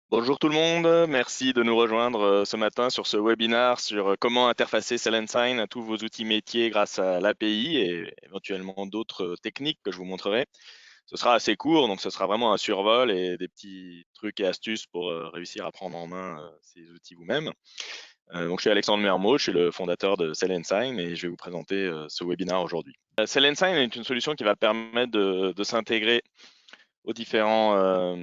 Bonjour tout le monde, merci de nous rejoindre ce matin sur ce webinaire sur comment interfacer Selensign à tous vos outils métiers grâce à l'API et éventuellement d'autres techniques que je vous montrerai. Ce sera assez court, donc ce sera vraiment un survol et des petits trucs et astuces pour réussir à prendre en main ces outils vous-même. Donc je suis Alexandre Mermot, je suis le fondateur de Selensign et je vais vous présenter ce webinaire aujourd'hui. Selensign est une solution qui va permettre de s'intégrer aux différents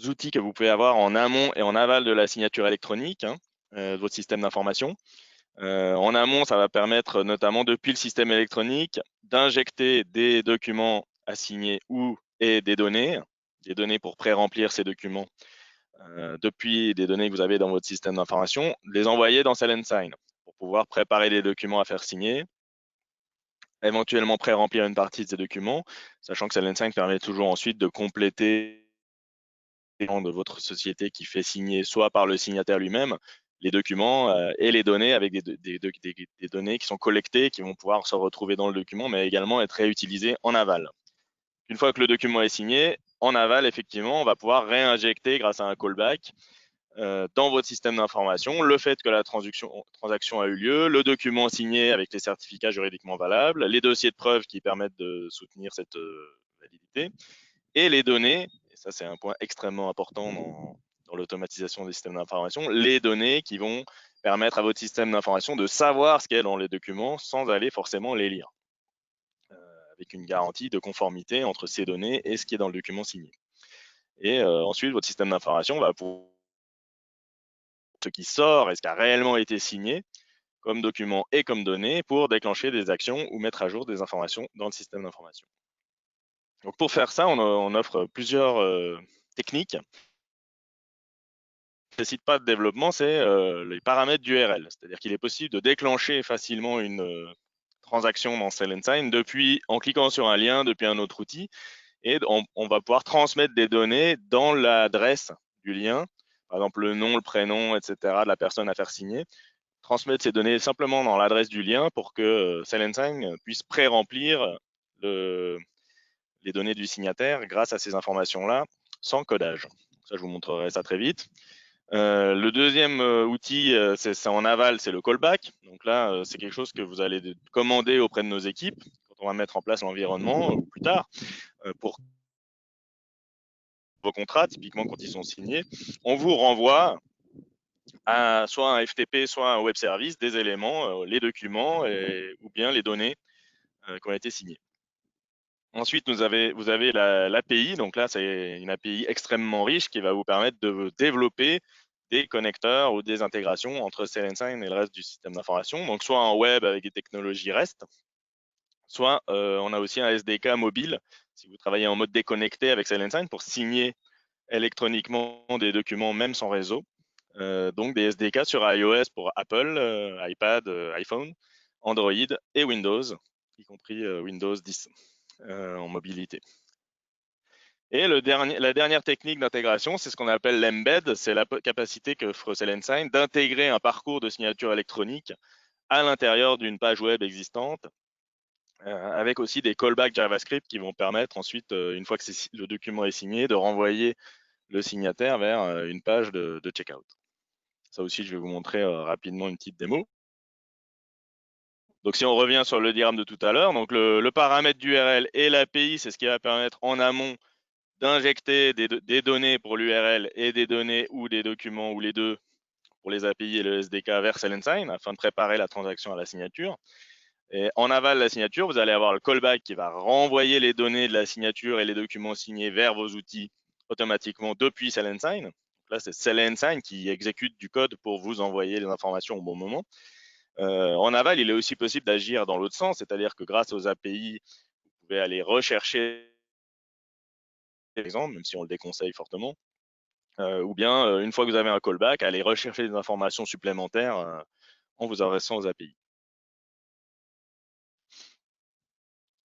outils que vous pouvez avoir en amont et en aval de la signature électronique de votre système d'information. En amont, ça va permettre notamment depuis le système électronique d'injecter des documents à signer ou et des données pour pré-remplir ces documents depuis des données que vous avez dans votre système d'information, les envoyer dans Selensign pour pouvoir préparer des documents à faire signer, éventuellement pré-remplir une partie de ces documents, sachant que Selensign permet toujours ensuite de compléter de votre société qui fait signer soit par le signataire lui-même les documents et les données avec des données qui sont collectées, qui vont pouvoir se retrouver dans le document, mais également être réutilisées en aval. Une fois que le document est signé, en aval, effectivement, on va pouvoir réinjecter grâce à un callback dans votre système d'information le fait que la transaction a eu lieu, le document signé avec les certificats juridiquement valables, les dossiers de preuves qui permettent de soutenir cette validité, et les données, et ça c'est un point extrêmement important dans l'automatisation des systèmes d'information, les données qui vont permettre à votre système d'information de savoir ce qu'il y a dans les documents sans aller forcément les lire, avec une garantie de conformité entre ces données et ce qui est dans le document signé. Et ensuite, votre système d'information va pour ce qui sort et ce qui a réellement été signé comme document et comme données pour déclencher des actions ou mettre à jour des informations dans le système d'information. Donc pour faire ça, on offre plusieurs techniques nécessite pas de développement, c'est les paramètres d'URL. C'est-à-dire qu'il est possible de déclencher facilement une transaction dans Selensign en cliquant sur un lien depuis un autre outil et on va pouvoir transmettre des données dans l'adresse du lien, par exemple le nom, le prénom, etc. de la personne à faire signer. Transmettre ces données simplement dans l'adresse du lien pour que Selensign puisse pré-remplir les données du signataire grâce à ces informations-là sans codage. Ça, je vous montrerai ça très vite. Le deuxième outil, c'est en aval, c'est le callback. Donc là, c'est quelque chose que vous allez commander auprès de nos équipes quand on va mettre en place l'environnement ou plus tard pour vos contrats, typiquement quand ils sont signés. On vous renvoie à soit un FTP, soit un web service, des éléments, les documents ou bien les données qui ont été signées. Ensuite, vous avez l'API. Donc là, c'est une API extrêmement riche qui va vous permettre de développer des connecteurs ou des intégrations entre Selensign et le reste du système d'information. Donc, soit en web avec des technologies REST, soit on a aussi un SDK mobile si vous travaillez en mode déconnecté avec Selensign pour signer électroniquement des documents même sans réseau. Donc, des SDK sur iOS pour Apple, iPad, iPhone, Android et Windows, y compris Windows 10 en mobilité. Et la dernière technique d'intégration, c'est ce qu'on appelle l'embed, c'est la capacité que offre Selensign d'intégrer un parcours de signature électronique à l'intérieur d'une page web existante, avec aussi des callbacks JavaScript qui vont permettre ensuite, une fois que le document est signé, de renvoyer le signataire vers une page de checkout. Ça aussi, je vais vous montrer rapidement une petite démo. Donc si on revient sur le diagramme de tout à l'heure, donc le paramètre d'URL et l'API, c'est ce qui va permettre en amont d'injecter des données pour l'URL et des données ou des documents ou les deux pour les API et le SDK vers Selensign afin de préparer la transaction à la signature. Et en aval de la signature, vous allez avoir le callback qui va renvoyer les données de la signature et les documents signés vers vos outils automatiquement depuis Selensign. Là, c'est Selensign qui exécute du code pour vous envoyer les informations au bon moment. En aval, il est aussi possible d'agir dans l'autre sens, c'est-à-dire que grâce aux API, vous pouvez aller rechercher, par exemple, même si on le déconseille fortement, ou bien, une fois que vous avez un callback, aller rechercher des informations supplémentaires en vous adressant aux API.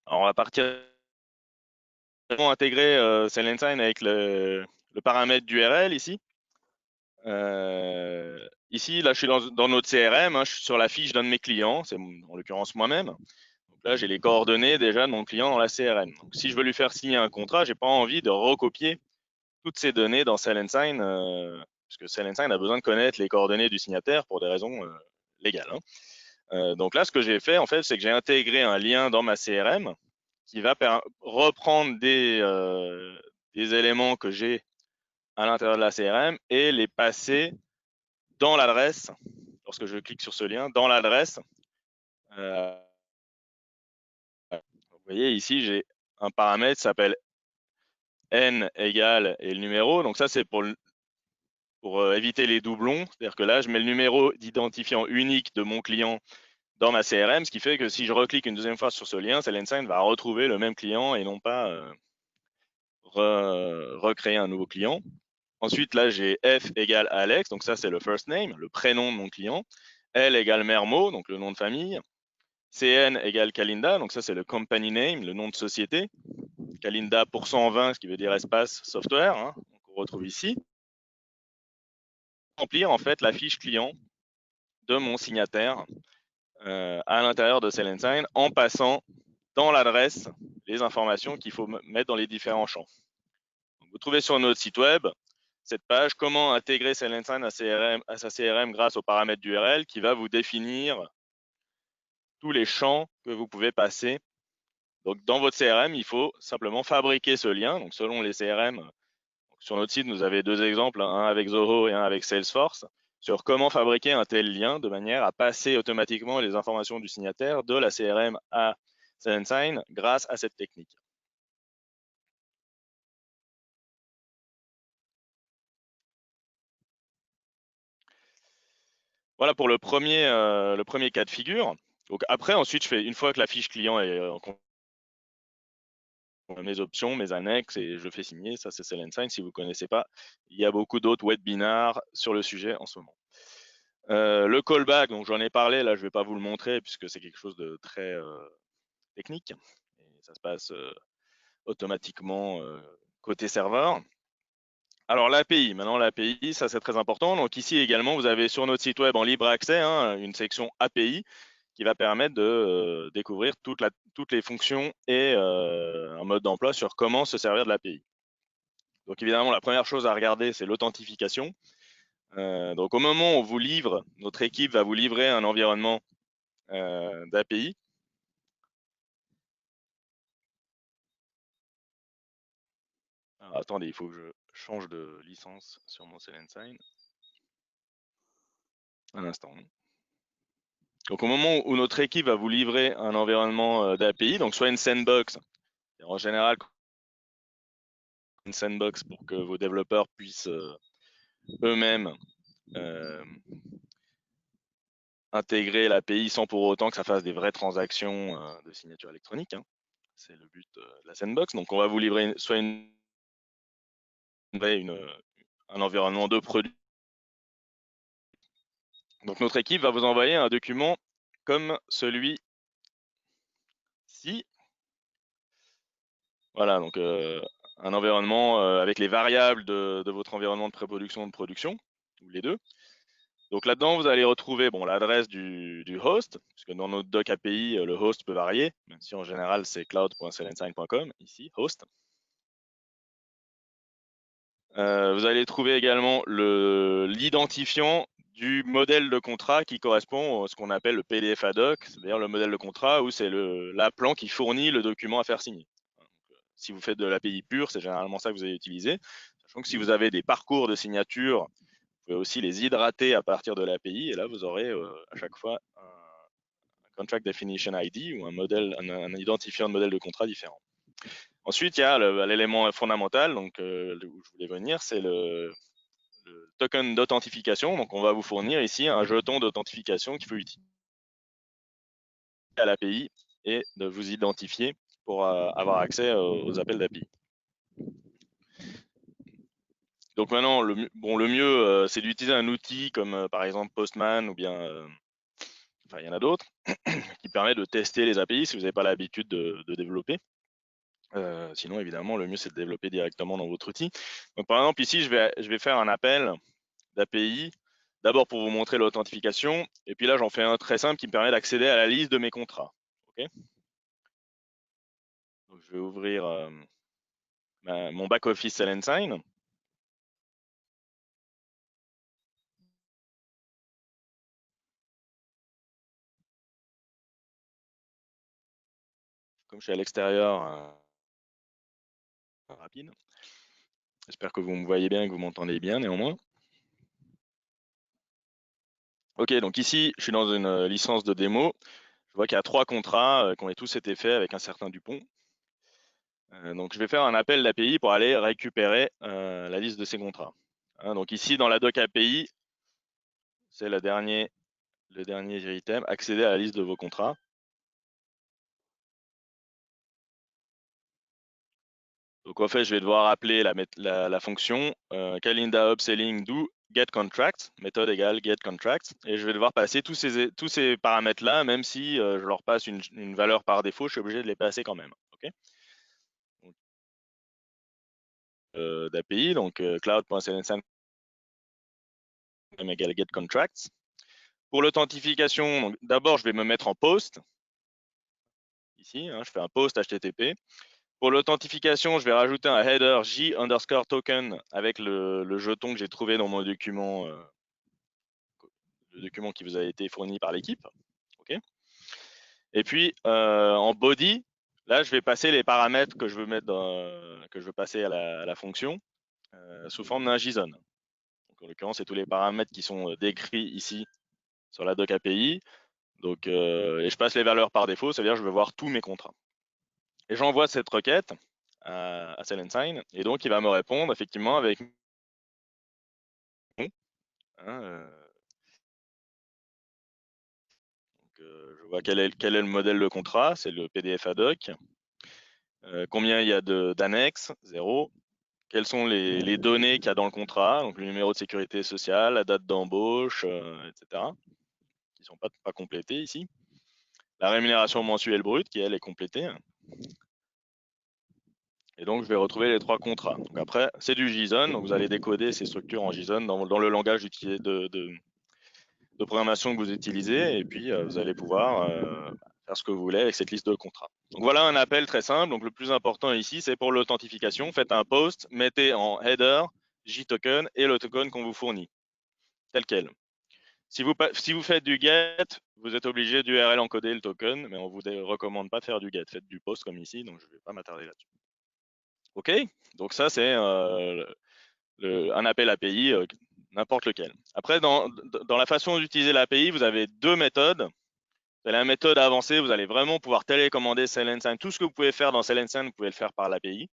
Alors, on va partir intégrer Selensign avec le paramètre d'URL ici. Ici, là, je suis dans notre CRM, je suis sur la fiche d'un de mes clients, c'est en l'occurrence moi-même. Donc là, j'ai les coordonnées déjà de mon client dans la CRM. Donc, si je veux lui faire signer un contrat, je n'ai pas envie de recopier toutes ces données dans SellEnSign, puisque SellEnSign a besoin de connaître les coordonnées du signataire pour des raisons légales. Donc là, ce que j'ai fait, en fait, c'est que j'ai intégré un lien dans ma CRM qui va reprendre des éléments que j'ai à l'intérieur de la CRM et les passer dans l'adresse. Lorsque je clique sur ce lien, dans l'adresse, vous voyez ici, j'ai un paramètre qui s'appelle n égale et le numéro. Donc ça, c'est pour éviter les doublons. C'est-à-dire que là, je mets le numéro d'identifiant unique de mon client dans ma CRM, ce qui fait que si je reclique une deuxième fois sur ce lien, SellEnSign va retrouver le même client et non pas recréer un nouveau client. Ensuite, là, j'ai F égale Alex, donc ça, c'est le first name, le prénom de mon client. L égale Mermo, donc le nom de famille. CN égale Kalinda, donc ça, c'est le company name, le nom de société. Kalinda pour 120, ce qui veut dire espace software, hein, qu'on retrouve ici. Remplir, en fait, la fiche client de mon signataire à l'intérieur de SellEnSign en passant dans l'adresse les informations qu'il faut mettre dans les différents champs. Donc, vous trouvez sur notre site web cette page « Comment intégrer SellEnSign à sa CRM grâce aux paramètres d'URL » qui va vous définir tous les champs que vous pouvez passer. Donc, dans votre CRM, il faut simplement fabriquer ce lien. Donc, selon les CRM, sur notre site, vous avez deux exemples, un avec Zoho et un avec Salesforce, sur comment fabriquer un tel lien de manière à passer automatiquement les informations du signataire de la CRM à SellEnSign grâce à cette technique. Voilà pour le premier cas de figure. Donc après, ensuite, une fois que la fiche client est mes options, mes annexes et je fais signer, ça c'est SellEnSign. Si vous ne connaissez pas, il y a beaucoup d'autres webinars sur le sujet en ce moment. Le callback, donc j'en ai parlé, là je ne vais pas vous le montrer puisque c'est quelque chose de très technique et ça se passe automatiquement côté serveur. Alors l'API, maintenant l'API, ça c'est très important. Donc ici également, vous avez sur notre site web en libre accès une section API qui va permettre de découvrir toutes les fonctions et un mode d'emploi sur comment se servir de l'API. Donc évidemment, la première chose à regarder, c'est l'authentification. Donc au moment où on vous livre, notre équipe va vous livrer un environnement d'API. Alors, attendez, il faut que je change de licence sur mon SellEnSign. Un instant. Donc au moment où notre équipe va vous livrer un environnement d'API, donc soit une sandbox, en général une sandbox pour que vos développeurs puissent eux-mêmes intégrer l'API sans pour autant que ça fasse des vraies transactions de signature électronique. Hein. C'est le but de la sandbox. Donc on va vous livrer soit un environnement de produit. Donc notre équipe va vous envoyer un document comme celui-ci. Voilà, donc un environnement avec les variables de votre environnement de pré-production ou de production, ou les deux. Donc là-dedans, vous allez retrouver l'adresse du host, puisque dans notre doc API, le host peut varier, même si en général c'est cloud.sellensign.com, ici, host. Vous allez trouver également l'identifiant du modèle de contrat qui correspond à ce qu'on appelle le PDF ad hoc, c'est-à-dire le modèle de contrat où c'est l'appelant qui fournit le document à faire signer. Si vous faites de l'API pure, c'est généralement ça que vous allez utiliser. Sachant que si vous avez des parcours de signature, vous pouvez aussi les hydrater à partir de l'API, et là, vous aurez à chaque fois un Contract Definition ID ou un identifiant de modèle de contrat différent. Ensuite, il y a l'élément fondamental, donc où je voulais venir, c'est le token d'authentification. Donc, on va vous fournir ici un jeton d'authentification qu'il faut utiliser à l'API et de vous identifier pour avoir accès aux appels d'API. Donc maintenant, le mieux, c'est d'utiliser un outil comme par exemple Postman ou bien, enfin il y en a d'autres, qui permet de tester les API si vous n'avez pas l'habitude de développer. Sinon, évidemment, le mieux c'est de développer directement dans votre outil. Donc par exemple, ici, je vais faire un appel d'API, d'abord pour vous montrer l'authentification, et puis là, j'en fais un très simple qui me permet d'accéder à la liste de mes contrats. Okay, donc, je vais ouvrir mon back-office SellEnSign. comme je suis à l'extérieur, rapide. J'espère que vous me voyez bien et que vous m'entendez bien néanmoins. Ok, donc ici, je suis dans une licence de démo. Je vois qu'il y a 3 contrats qui ont tous été faits avec un certain Dupont. Donc, je vais faire un appel d'API pour aller récupérer la liste de ces contrats. Hein, donc ici, dans la doc API, c'est le dernier item, accéder à la liste de vos contrats. Donc en fait, je vais devoir appeler la fonction Kalinda upselling do get contract, méthode égale get contract, et je vais devoir passer tous ces paramètres-là, même si je leur passe une valeur par défaut, je suis obligé de les passer quand même. Okay, d'API, donc cloud.cln5 égale get contracts. Pour l'authentification, d'abord, je vais me mettre en post. Ici, hein, je fais un post HTTP. Pour l'authentification, je vais rajouter un header J underscore token avec le jeton que j'ai trouvé dans mon document, le document qui vous a été fourni par l'équipe. Okay, et puis, en body, là, je vais passer les paramètres que je veux mettre que je veux passer à la fonction sous forme d'un JSON. Donc, en l'occurrence, c'est tous les paramètres qui sont décrits ici sur la doc API. Donc, et je passe les valeurs par défaut, ça veut dire que je veux voir tous mes contrats. Et j'envoie cette requête à SellenSign, et donc il va me répondre effectivement avec hein, donc, je vois quel est le modèle de contrat, c'est le PDF ad hoc. Combien il y a d'annexes? 0. Quelles sont les données qu'il y a dans le contrat, donc le numéro de sécurité sociale, la date d'embauche, etc., qui ne sont pas complétées ici. La rémunération mensuelle brute, qui elle est complétée. Et donc, je vais retrouver les 3 contrats. Donc après, c'est du JSON, donc vous allez décoder ces structures en JSON dans le langage de programmation que vous utilisez, et puis vous allez pouvoir faire ce que vous voulez avec cette liste de contrats. Donc voilà un appel très simple. Donc le plus important ici, c'est pour l'authentification. Faites un post, mettez en header JToken et le token qu'on vous fournit, tel quel. Si vous faites du get, vous êtes obligé d'URL encoder le token, mais on vous recommande pas de faire du get. Faites du post comme ici, donc je ne vais pas m'attarder là-dessus. OK, donc ça c'est un appel API, n'importe lequel. Après, dans la façon d'utiliser l'API, vous avez 2 méthodes. Vous avez la méthode avancée, vous allez vraiment pouvoir télécommander SellenSign. Tout ce que vous pouvez faire dans SellenSign, vous pouvez le faire par l'API.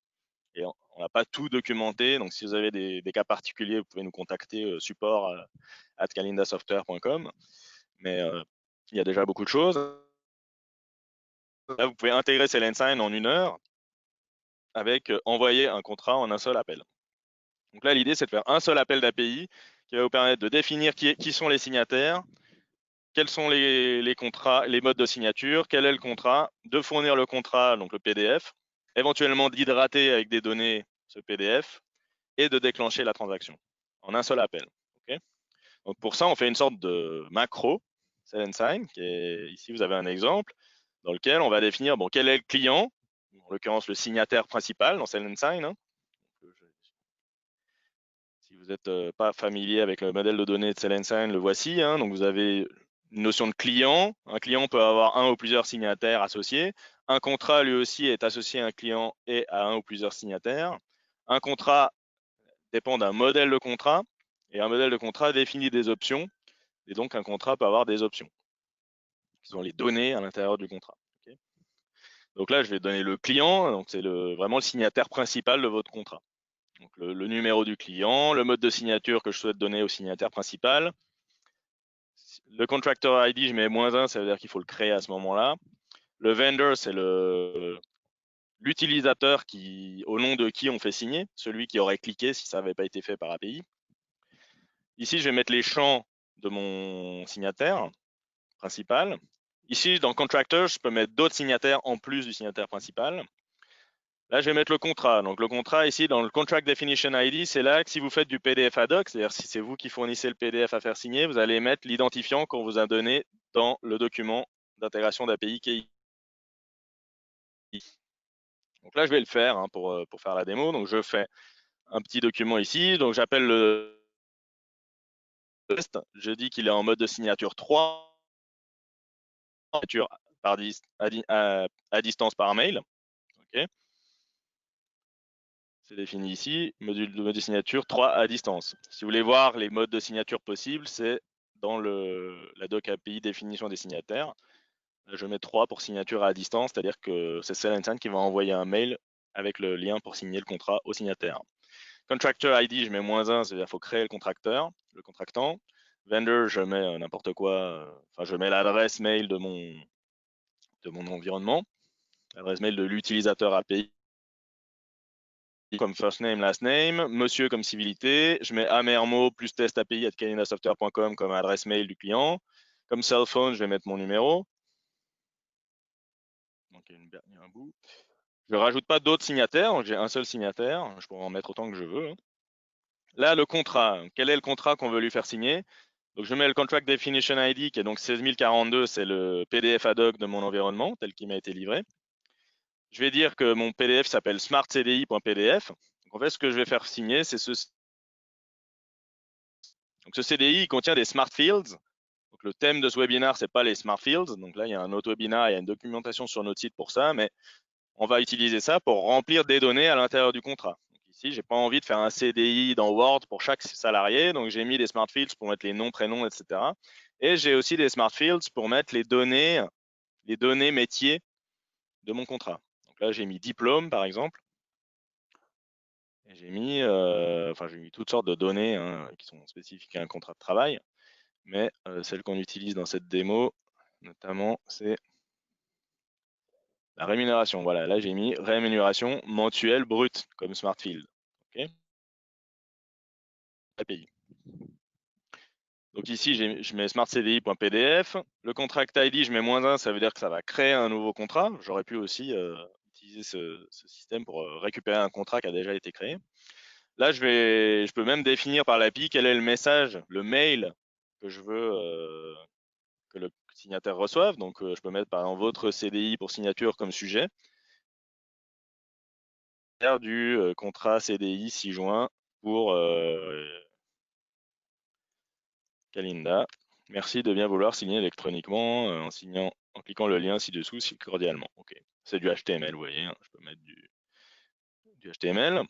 Et on n'a pas tout documenté, donc si vous avez des cas particuliers, vous pouvez nous contacter support @kalindasoftware.com. Mais il y a déjà beaucoup de choses. Là, vous pouvez intégrer SellenSign en 1 heure avec envoyer un contrat en un seul appel. Donc là, l'idée, c'est de faire un seul appel d'API qui va vous permettre de définir qui sont les signataires, quels sont les contrats, les modes de signature, quel est le contrat, de fournir le contrat, donc le PDF, éventuellement d'hydrater avec des données ce PDF et de déclencher la transaction en un seul appel. Okay, donc pour ça, on fait une sorte de macro, SellenSign, qui est, ici vous avez un exemple, dans lequel on va définir quel est le client, en l'occurrence le signataire principal dans SellenSign. Hein. Si vous n'êtes pas familier avec le modèle de données de SellenSign, le voici. Hein. Donc vous avez une notion de client. Un client peut avoir un ou plusieurs signataires associés. Un contrat, lui aussi, est associé à un client et à un ou plusieurs signataires. Un contrat dépend d'un modèle de contrat. Et un modèle de contrat définit des options. Et donc, un contrat peut avoir des options, qui sont les données à l'intérieur du contrat. Okay, donc là, je vais donner le client. Donc, c'est vraiment le signataire principal de votre contrat. Donc, le numéro du client, le mode de signature que je souhaite donner au signataire principal. Le contractor ID, je mets -1, ça veut dire qu'il faut le créer à ce moment-là. Le vendor, c'est l'utilisateur au nom de qui on fait signer, celui qui aurait cliqué si ça n'avait pas été fait par API. Ici, je vais mettre les champs de mon signataire principal. Ici, dans contractor, je peux mettre d'autres signataires en plus du signataire principal. Là, je vais mettre le contrat. Donc, le contrat, ici, dans le Contract Definition ID, c'est là que si vous faites du PDF ad hoc, c'est-à-dire si c'est vous qui fournissez le PDF à faire signer, vous allez mettre l'identifiant qu'on vous a donné dans le document d'intégration d'API qui est ici. Donc là, je vais le faire pour faire la démo. Donc, je fais un petit document ici. Donc, j'appelle le test. Je dis qu'il est en mode de signature 3, signature à distance par mail. Okay. C'est défini ici, module de signature 3 à distance. Si vous voulez voir les modes de signature possibles, c'est dans la doc API définition des signataires. Je mets 3 pour signature à distance, c'est-à-dire que c'est Celentine qui va envoyer un mail avec le lien pour signer le contrat au signataire. Contractor ID, je mets -1, c'est-à-dire qu'il faut créer le contractant. Vendor, je mets n'importe quoi, enfin je mets l'adresse mail de mon environnement, l'adresse mail de l'utilisateur API comme first name, last name, monsieur comme civilité, je mets amermo plus test API @calendasoftware.com comme adresse mail du client. Comme cell phone, je vais mettre mon numéro. Donc il y a un bout. Je ne rajoute pas d'autres signataires, j'ai un seul signataire, je pourrais en mettre autant que je veux. Là, le contrat, quel est le contrat qu'on veut lui faire signer? Donc je mets le contract definition ID qui est donc 16042, c'est le PDF ad hoc de mon environnement tel qu'il m'a été livré. Je vais dire que mon PDF s'appelle smartcdi.pdf. Donc en fait, ce que je vais faire signer, c'est ce. Donc ce CDI il contient des smart fields. Donc le thème de ce webinaire, c'est pas les smart fields. Donc là, il y a un autre webinaire, il y a une documentation sur notre site pour ça, mais on va utiliser ça pour remplir des données à l'intérieur du contrat. Donc ici, j'ai pas envie de faire un CDI dans Word pour chaque salarié, donc j'ai mis des smart fields pour mettre les noms, prénoms, etc. Et j'ai aussi des smart fields pour mettre les données métiers de mon contrat. Donc là, j'ai mis diplôme, par exemple. Et j'ai mis, j'ai mis toutes sortes de données hein, qui sont spécifiques à un contrat de travail. Mais celle qu'on utilise dans cette démo, notamment, c'est la rémunération. Voilà, là, j'ai mis rémunération mensuelle brute comme smart field. Okay. API. Donc ici, je mets smartcdi.pdf. Le contract ID, je mets -1, ça veut dire que ça va créer un nouveau contrat. J'aurais pu aussi utiliser ce système pour récupérer un contrat qui a déjà été créé. Là, je peux même définir par l'API quel est le message, le mail que je veux que le signataire reçoive. Donc, je peux mettre par exemple votre CDI pour signature comme sujet. Du contrat CDI 6 juin pour Kalinda. Merci de bien vouloir signer électroniquement en cliquant le lien ci-dessous cordialement. Ok, c'est du HTML, vous voyez, hein, je peux mettre du HTML.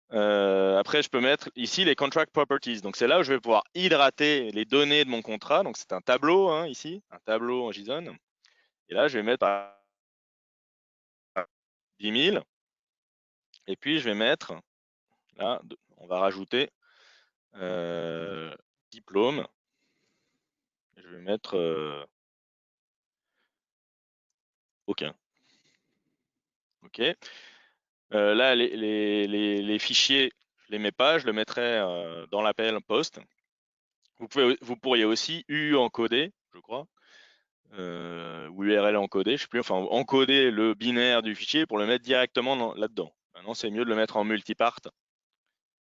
Après, je peux mettre ici les contract properties. Donc, c'est là où je vais pouvoir hydrater les données de mon contrat. Donc, c'est un tableau hein, ici, un tableau en JSON. Et là, je vais mettre par 10 000. Et puis, je vais mettre, là, on va rajouter diplôme. Je vais mettre aucun. OK. Là, les fichiers, je les mets pas, je le mettrai dans l'appel post. Vous pourriez aussi encoder, je crois, ou URL encodé, je sais plus, enfin encoder le binaire du fichier pour le mettre directement là-dedans. Maintenant, c'est mieux de le mettre en multipart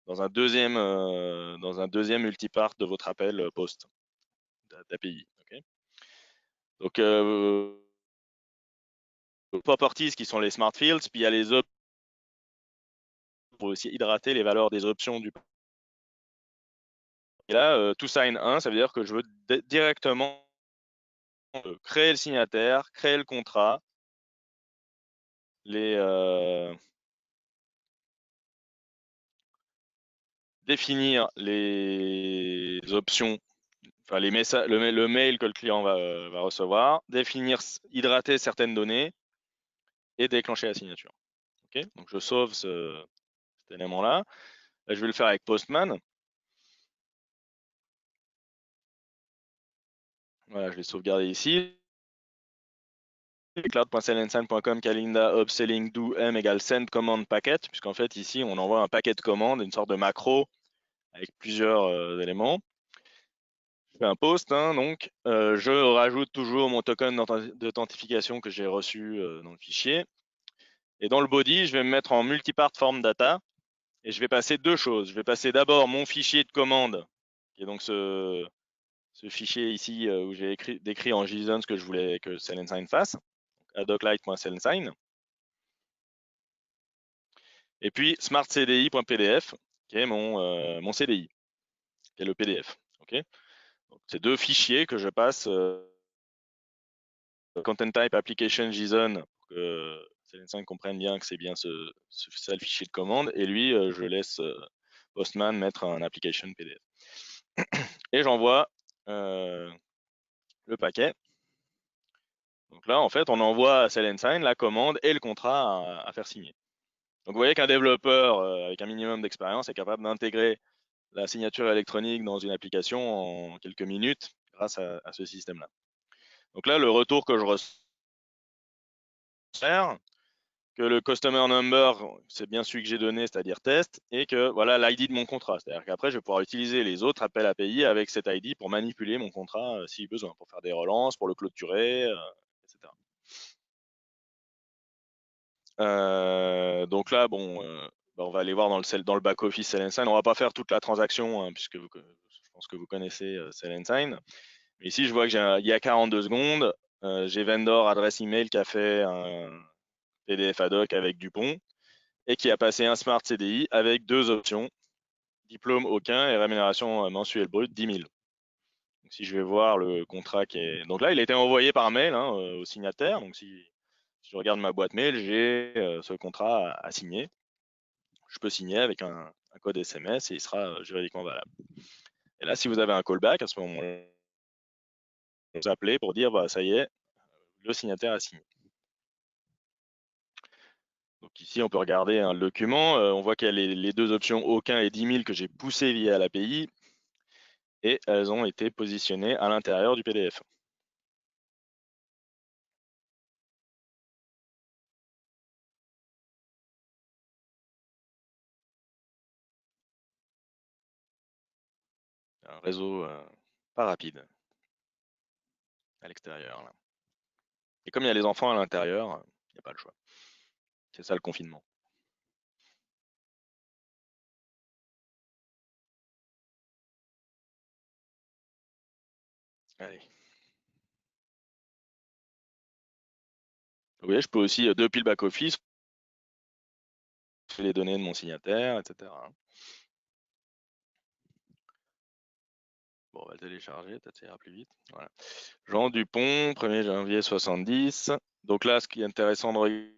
dans un deuxième multipart de votre appel post d'API. Okay. Donc, properties qui sont les smart fields, puis il y a les options pour aussi hydrater les valeurs des options du. Et là, toSign 1, ça veut dire que je veux directement créer le signataire, créer le contrat, définir les options, enfin les messages, le mail que le client va recevoir, définir, hydrater certaines données et déclencher la signature. Okay, donc je sauve cet élément-là. Là, je vais le faire avec Postman. Voilà, je l'ai sauvegardé ici. Cloud.cellensign.com Kalinda upselling do m égale send command packet, puisqu'en fait ici on envoie un paquet de commandes, une sorte de macro avec plusieurs éléments. Je fais un post, hein, donc je rajoute toujours mon token d'authentification que j'ai reçu dans le fichier. Et dans le body, je vais me mettre en multipart form data et je vais passer deux choses. Je vais passer d'abord mon fichier de commande, qui est donc ce fichier ici où j'ai décrit en JSON ce que je voulais que Cellensign fasse, adoclight.cellensign. Et puis smartcdi.pdf, qui est mon CDI, qui est le PDF. Okay, c'est deux fichiers que je passe content type application JSON pour que Selenium comprenne bien que c'est bien ça le fichier de commande. Et lui, je laisse Postman mettre un application PDF. Et j'envoie le paquet. Donc là, en fait, on envoie à Selenium la commande et le contrat à faire signer. Donc vous voyez qu'un développeur avec un minimum d'expérience est capable d'intégrer la signature électronique dans une application en quelques minutes grâce à ce système-là. Donc là, le retour que je reçois, que le customer number, c'est bien celui que j'ai donné, c'est-à-dire test, et que voilà l'ID de mon contrat. C'est-à-dire qu'après, je vais pouvoir utiliser les autres appels API avec cet ID pour manipuler mon contrat si besoin, pour faire des relances, pour le clôturer, etc. Donc là, bon, on va aller voir dans le back-office Selenium. On va pas faire toute la transaction, hein, puisque je pense que vous connaissez Selenium. Mais ici, je vois qu'il y a 42 secondes, j'ai vendor adresse email qui a fait un PDF ad hoc avec Dupont et qui a passé un Smart CDI avec deux options, diplôme aucun et rémunération mensuelle brute 10 000. Donc, si je vais voir le contrat qui est... Donc là, il a été envoyé par mail hein, au signataire. Donc si je regarde ma boîte mail, j'ai ce contrat à signer. Je peux signer avec un code SMS et il sera juridiquement valable. Et là, si vous avez un callback, à ce moment-là, vous appelez pour dire bah, ça y est, le signataire a signé. Donc ici, on peut regarder le document. On voit qu'il y a les deux options aucun et 10 000 que j'ai poussées via l'API et elles ont été positionnées à l'intérieur du PDF. Un réseau pas rapide à l'extérieur. Là. Et comme il y a les enfants à l'intérieur, il n'y a pas le choix. C'est ça le confinement. Allez. Vous voyez, je peux aussi, depuis le back-office, les données de mon signataire, etc. Bon, on va le télécharger, peut-être ça ira plus vite. Voilà. Jean Dupont, 1er janvier 70. Donc là, ce qui est intéressant de regarder,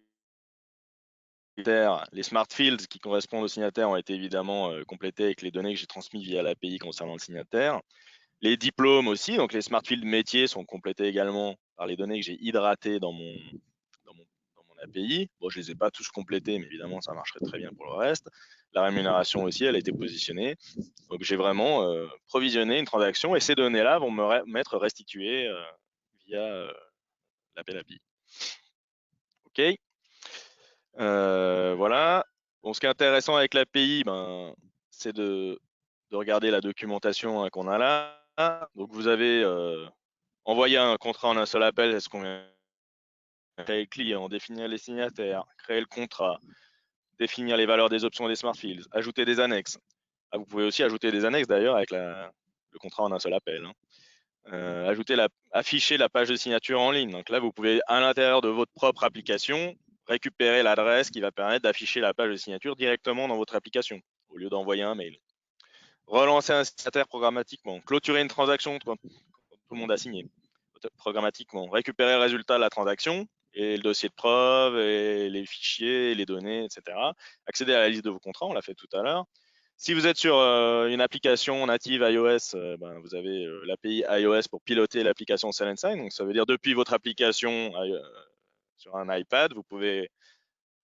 les smart fields qui correspondent au signataire ont été évidemment complétés avec les données que j'ai transmises via l'API concernant le signataire. Les diplômes aussi, donc les smart fields métiers sont complétés également par les données que j'ai hydratées dans mon API. Bon, je ne les ai pas tous complétés, mais évidemment, ça marcherait très bien pour le reste. La rémunération aussi, elle a été positionnée. Donc, j'ai vraiment provisionné une transaction et ces données-là vont m'être restituées via l'appel API. OK. Voilà. Bon, ce qui est intéressant avec l'API, c'est de regarder la documentation qu'on a là. Donc, vous avez envoyé un contrat en un seul appel. Est-ce qu'on vient créer le client, définir les signataires, créer le contrat, définir les valeurs des options et des smart fields, ajouter des annexes. Ah, vous pouvez aussi ajouter des annexes d'ailleurs avec le contrat en un seul appel. Hein. Afficher la page de signature en ligne. Donc là, vous pouvez, à l'intérieur de votre propre application, récupérer l'adresse qui va permettre d'afficher la page de signature directement dans votre application, au lieu d'envoyer un mail. Relancer un signataire programmatiquement. Clôturer une transaction quand tout le monde a signé. Programmatiquement. Récupérer le résultat de la transaction et le dossier de preuve et les fichiers, les données, etc. Accéder à la liste de vos contrats, on l'a fait tout à l'heure. Si vous êtes sur une application native iOS, vous avez l'API iOS pour piloter l'application Selenium. Donc, ça veut dire depuis votre application sur un iPad, vous pouvez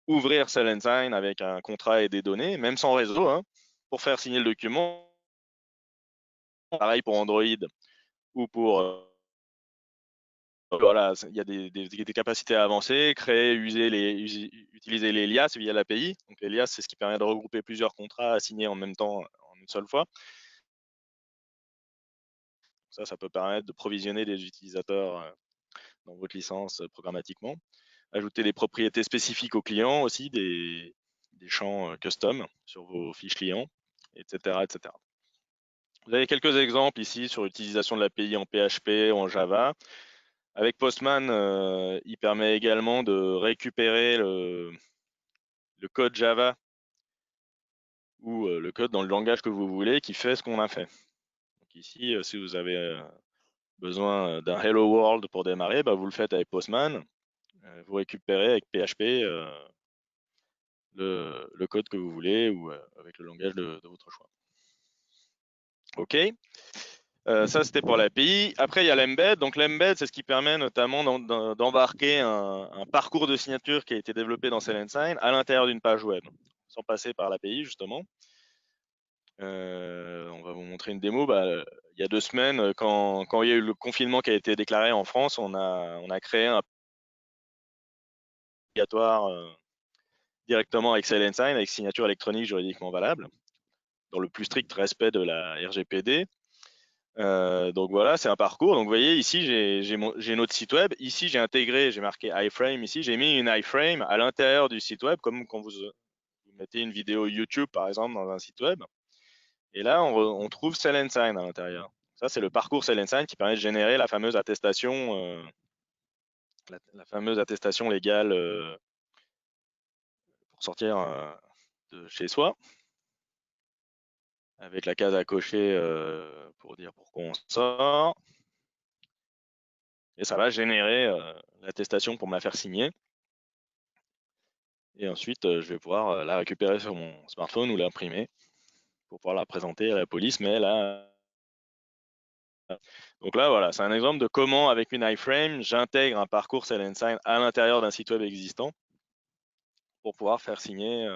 ouvrir Selenium avec un contrat et des données, même sans réseau, hein, pour faire signer le document. Pareil pour Android ou pour voilà, il y a des capacités avancées, créer, utiliser les liasses via l'API. Donc les liasses, c'est ce qui permet de regrouper plusieurs contrats à signer en même temps en une seule fois. Ça peut permettre de provisionner des utilisateurs dans votre licence programmatiquement. Ajouter des propriétés spécifiques aux clients aussi, des champs custom sur vos fiches clients, etc., etc. Vous avez quelques exemples ici sur l'utilisation de l'API en PHP ou en Java. Avec Postman, il permet également de récupérer le code Java ou le code dans le langage que vous voulez qui fait ce qu'on a fait. Donc ici, si vous avez besoin d'un Hello World pour démarrer, bah, vous le faites avec Postman. Vous récupérez avec PHP le code que vous voulez ou avec le langage de votre choix. OK. Ça, c'était pour l'API. Après, il y a l'embed. Donc, l'embed, c'est ce qui permet notamment d'embarquer un parcours de signature qui a été développé dans Sign à l'intérieur d'une page web, sans passer par l'API, justement. On va vous montrer une démo. Bah, il y a 2 semaines, quand il y a eu le confinement qui a été déclaré en France, on a créé un obligatoire directement avec Sign, avec signature électronique juridiquement valable, dans le plus strict respect de la RGPD. Donc voilà, c'est un parcours. Donc vous voyez, ici, j'ai notre site web. Ici, j'ai intégré, j'ai marqué iframe. Ici, j'ai mis une iframe à l'intérieur du site web, comme quand vous mettez une vidéo YouTube, par exemple, dans un site web. Et là, on trouve Sell and Sign à l'intérieur. Ça, c'est le parcours Sell and Sign qui permet de générer la fameuse attestation, la fameuse attestation légale pour sortir de chez soi, avec la case à cocher pour dire pourquoi on sort. Et ça va générer l'attestation pour me la faire signer. Et ensuite, je vais pouvoir la récupérer sur mon smartphone ou l'imprimer pour pouvoir la présenter à la police. Mais là, donc là, voilà, c'est un exemple de comment, avec une iframe, j'intègre un parcours Sell and Sign à l'intérieur d'un site web existant pour pouvoir faire signer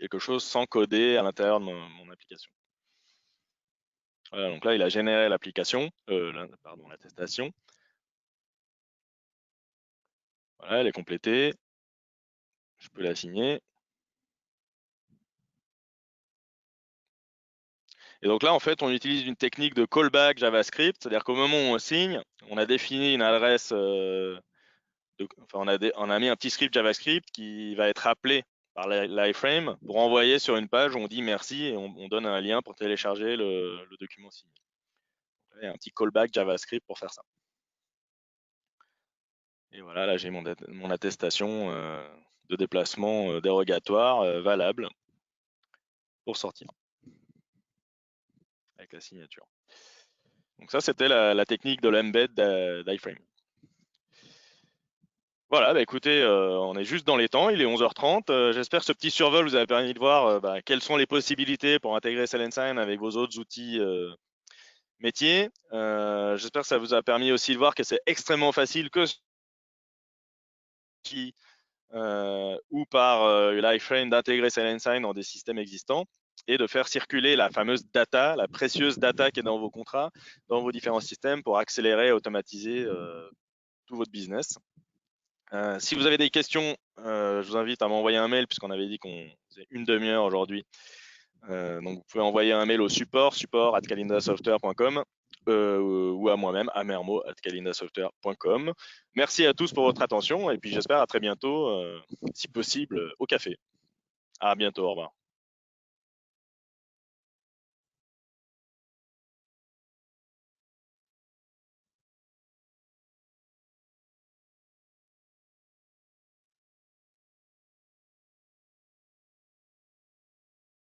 quelque chose sans coder à l'intérieur de mon application. Voilà, donc là, il a généré l'application, pardon, l'attestation. Voilà, elle est complétée. Je peux la signer. Et donc là, en fait, on utilise une technique de callback JavaScript, c'est-à-dire qu'au moment où on signe, on a défini une adresse, enfin, on a mis un petit script JavaScript qui va être appelé par l'iframe pour envoyer sur une page où on dit merci et on donne un lien pour télécharger le document signé. Il y a un petit callback JavaScript pour faire ça. Et voilà, là j'ai mon attestation de déplacement dérogatoire valable pour sortir avec la signature. Donc ça, c'était la technique de l'embed d'iframe. Voilà, bah écoutez, on est juste dans les temps, il est 11h30. J'espère que ce petit survol vous a permis de voir bah, quelles sont les possibilités pour intégrer Sell & Sign avec vos autres outils métiers. J'espère que ça vous a permis aussi de voir que c'est extrêmement facile que ou par l'iframe d'intégrer Sell & Sign dans des systèmes existants et de faire circuler la fameuse data, la précieuse data qui est dans vos contrats, dans vos différents systèmes pour accélérer et automatiser tout votre business. Si vous avez des questions, je vous invite à m'envoyer un mail puisqu'on avait dit qu'on faisait une demi-heure aujourd'hui. Donc vous pouvez envoyer un mail au support@calindasoftware.com ou à moi-même, à mermo@calindasoftware.com. Merci à tous pour votre attention et puis j'espère à très bientôt, si possible, au café. À bientôt, au revoir.